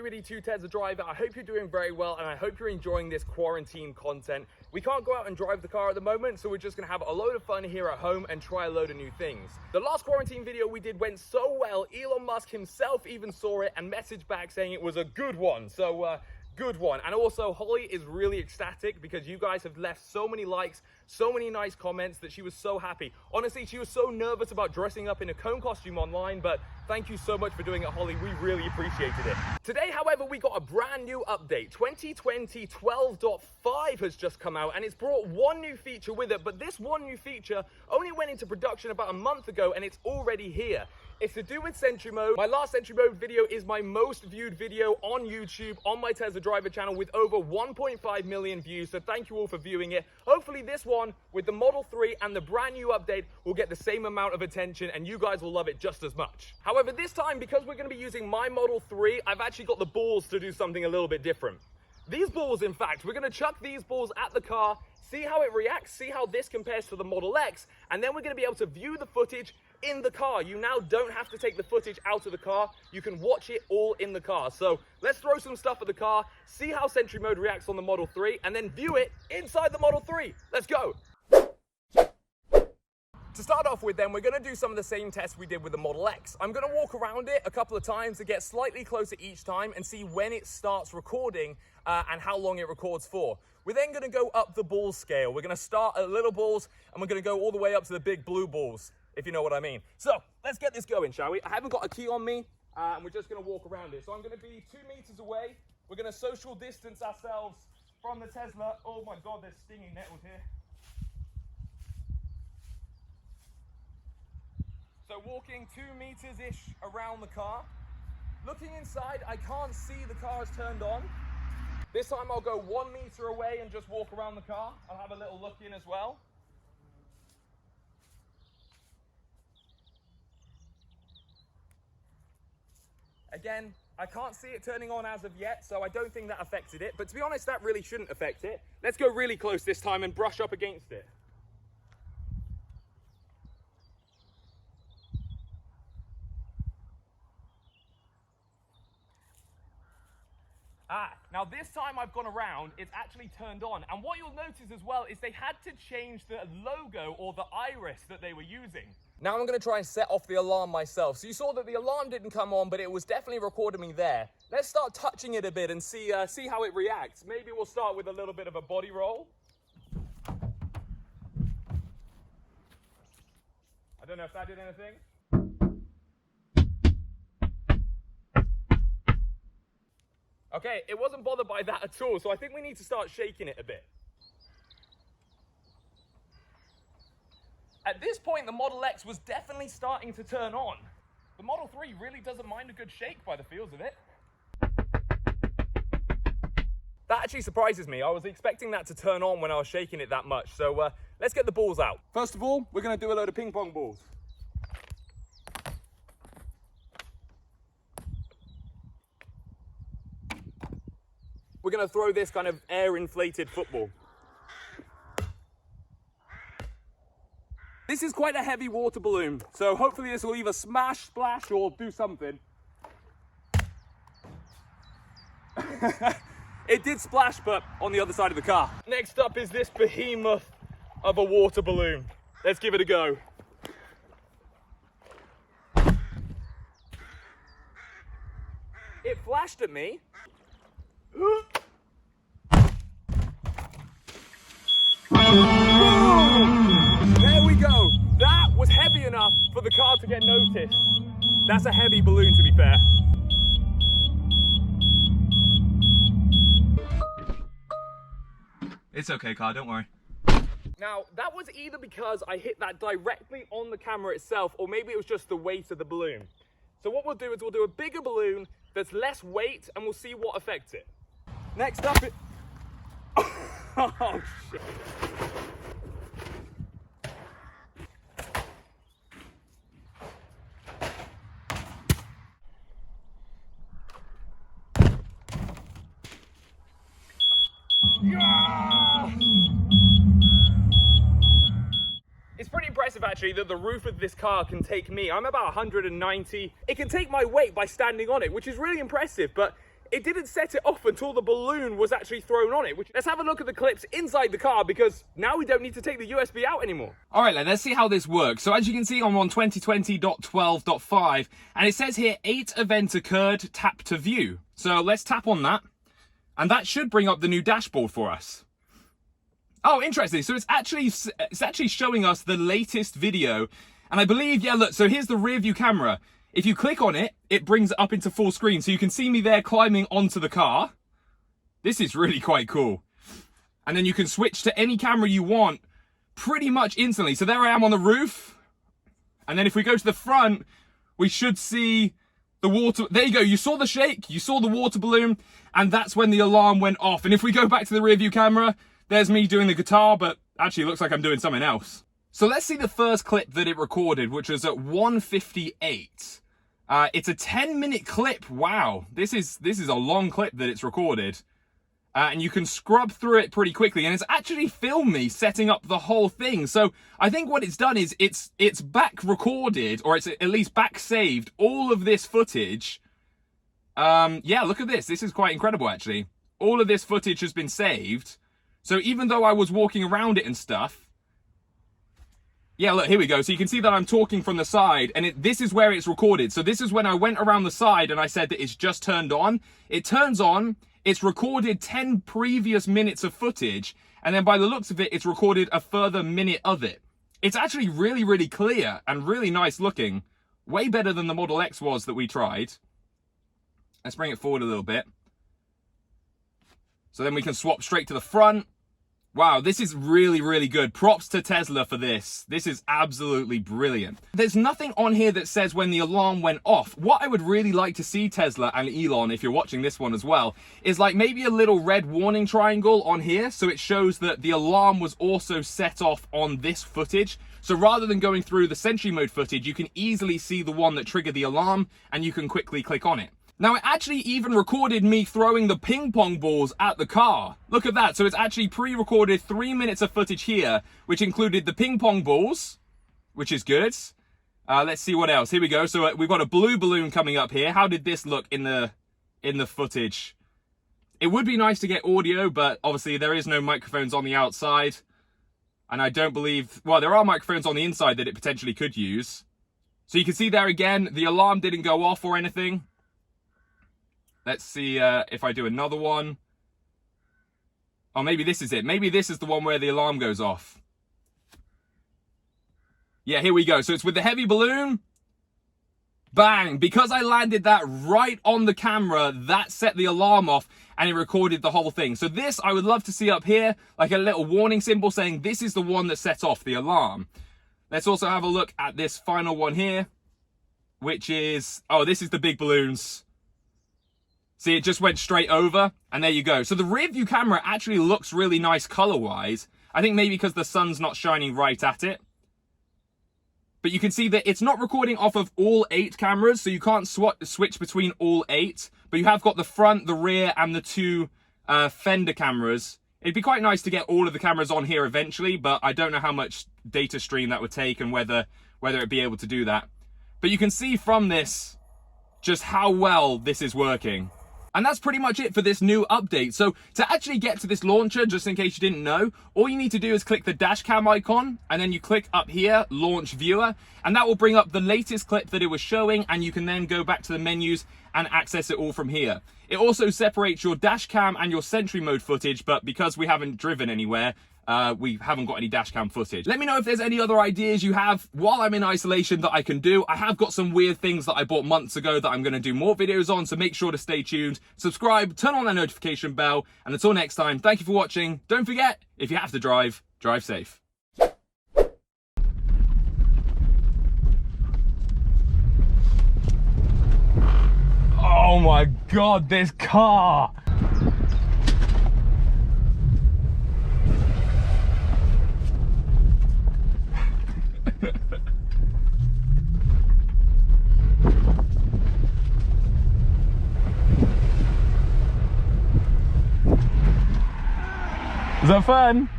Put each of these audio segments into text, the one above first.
everybody to Tesla Driver. I hope you're doing very well, and I hope you're enjoying this quarantine content. We can't go out and drive the car at the moment, so we're just gonna have a load of fun here at home and try a load of new things. The last quarantine video we did went so well, Elon Musk himself even saw it and messaged back saying it was a good one. So, good one. And also, Holly is really ecstatic because you guys have left so many likes, so many nice comments that she was so happy. Honestly, she was so nervous about dressing up in a cone costume online, but thank you so much for doing it, Holly. We really appreciated it. Today, however, we got a brand new update. 2020 12.5 has just come out, and it's brought one new feature with it, but this one new feature only went into production about a month ago, and it's already here. It's to do with Sentry Mode. My last Sentry Mode video is my most viewed video on YouTube on my Tesla Driver channel with over 1.5 million views, so thank you all for viewing it. Hopefully this one with the Model 3 and the brand new update will get the same amount of attention and you guys will love it just as much. However, this time, because we're going to be using my Model 3, I've actually got the balls to do something a little bit different. These balls, in fact, we're going to chuck these balls at the car, see how it reacts, see how this compares to the Model X, and then we're going to be able to view the footage in the car. You now don't have to take the footage out of the car. You can watch it all in the car. So let's throw some stuff at the car, see how Sentry Mode reacts on the Model 3, and then view it inside the Model 3. Let's go. To start off with then, we're going to do some of the same tests we did with the Model X. I'm going to walk around it a couple of times to get slightly closer each time and see when it starts recording and how long it records for. We're then going to go up the ball scale. We're going to start at little balls and we're going to go all the way up to the big blue balls, if you know what I mean. So let's get this going, shall we? I haven't got a key on me and we're just going to walk around it. So I'm going to be 2 meters away. We're going to social distance ourselves from the Tesla. Oh my God, there's stinging nettles here. So walking 2 meters-ish around the car. Looking inside, I can't see the car is turned on. This time I'll go 1 meter away and just walk around the car. I'll have a little look in as well. Again, I can't see it turning on as of yet, so I don't think that affected it. But to be honest, that really shouldn't affect it. Let's go really close this time and brush up against it. Now this time I've gone around, it's actually turned on. And what you'll notice as well is they had to change the logo or the iris that they were using. Now I'm going to try and set off the alarm myself. So you saw that the alarm didn't come on, but it was definitely recording me there. Let's start touching it a bit and see how it reacts. Maybe we'll start with a little bit of a body roll. I don't know if that did anything. Okay, it wasn't bothered by that at all, so I think we need to start shaking it a bit. At this point, the Model X was definitely starting to turn on. The Model 3 really doesn't mind a good shake by the feels of it. That actually surprises me. I was expecting that to turn on when I was shaking it that much, so let's get the balls out. First of all, we're going to do a load of ping pong balls. We're going to throw this kind of air-inflated football. This is quite a heavy water balloon, so hopefully this will either smash, splash, or do something. It did splash, but on the other side of the car. Next up is this behemoth of a water balloon. Let's give it a go. It flashed at me. There we go. That was heavy enough for the car to get noticed. That's a heavy balloon, to be fair. It's okay, car, don't worry. Now, that was either because I hit that directly on the camera itself, or maybe it was just the weight of the balloon. So what we'll do is we'll do a bigger balloon that's less weight, and we'll see what affects it. Next up, oh, shit. Yeah! It's pretty impressive actually that the roof of this car can take me. I'm about 190. It can take my weight by standing on it, which is really impressive, but it didn't set it off until the balloon was actually thrown on it. Let's have a look at the clips inside the car, because now we don't need to take the USB out anymore. All right, let's see how this works. So as you can see, I'm on 2020.12.5, and it says here 8 events occurred, tap to view. So let's tap on that, and that should bring up the new dashboard for us. Oh, interesting. So it's actually showing us the latest video. And I believe, yeah, look, so here's the rear view camera. If you click on it, it brings it up into full screen. So you can see me there climbing onto the car. This is really quite cool. And then you can switch to any camera you want pretty much instantly. So there I am on the roof. And then if we go to the front, we should see the water. There you go. You saw the shake, you saw the water balloon, and that's when the alarm went off. And if we go back to the rear view camera, there's me doing the guitar, but actually it looks like I'm doing something else. So let's see the first clip that it recorded, which was at 1:58. It's a 10-minute clip. Wow, this is a long clip that it's recorded, and you can scrub through it pretty quickly. And it's actually filmed me setting up the whole thing. So I think what it's done is it's back recorded, or it's at least back saved all of this footage. Yeah, look at this. This is quite incredible, actually. All of this footage has been saved. So even though I was walking around it and stuff. Yeah, look, here we go. So you can see that I'm talking from the side, and this is where it's recorded. So this is when I went around the side and I said that it's just turned on. It turns on, it's recorded 10 previous minutes of footage, and then by the looks of it, it's recorded a further minute of it. It's actually really, really clear and really nice looking. Way better than the Model X was that we tried. Let's bring it forward a little bit. So then we can swap straight to the front. Wow, this is really, really good. Props to Tesla for this. This is absolutely brilliant. There's nothing on here that says when the alarm went off. What I would really like to see, Tesla and Elon, if you're watching this one as well, is like maybe a little red warning triangle on here, so it shows that the alarm was also set off on this footage. So rather than going through the Sentry Mode footage, you can easily see the one that triggered the alarm, and you can quickly click on it. Now, it actually even recorded me throwing the ping pong balls at the car. Look at that. So it's actually pre-recorded 3 minutes of footage here, which included the ping pong balls, which is good. Let's see what else. Here we go. So we've got a blue balloon coming up here. How did this look in the footage? It would be nice to get audio, but obviously there is no microphones on the outside. And I don't believe, well, there are microphones on the inside that it potentially could use. So you can see there again, the alarm didn't go off or anything. Let's see if I do another one. Oh, maybe this is it. Maybe this is the one where the alarm goes off. Yeah, here we go. So it's with the heavy balloon. Bang! Because I landed that right on the camera, that set the alarm off, and it recorded the whole thing. So this, I would love to see up here, like a little warning symbol saying this is the one that set off the alarm. Let's also have a look at this final one here, which is, oh, this is the big balloons. See, it just went straight over, and there you go. So the rear view camera actually looks really nice color-wise. I think maybe because the sun's not shining right at it. But you can see that it's not recording off of all 8 cameras, so you can't switch between all 8. But you have got the front, the rear, and the 2 fender cameras. It'd be quite nice to get all of the cameras on here eventually, but I don't know how much data stream that would take and whether it'd be able to do that. But you can see from this just how well this is working. And that's pretty much it for this new update. So to actually get to this launcher, just in case you didn't know, all you need to do is click the Dashcam icon, and then you click up here, Launch Viewer, and that will bring up the latest clip that it was showing, and you can then go back to the menus and access it all from here. It also separates your Dashcam and your Sentry Mode footage, but because we haven't driven anywhere, we haven't got any Dashcam footage. Let me know if there's any other ideas you have while I'm in isolation that I can do. I have got some weird things that I bought months ago that I'm going to do more videos on, so make sure to stay tuned, subscribe, turn on that notification bell, and until next time, thank you for watching. Don't forget, if you have to drive, drive safe. Oh my God, this car! Is that fun?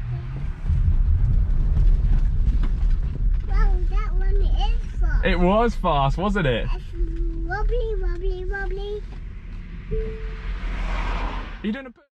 Wow, that one is fast. It was fast, wasn't it? It's wobbly, wobbly, wobbly. Are you doing a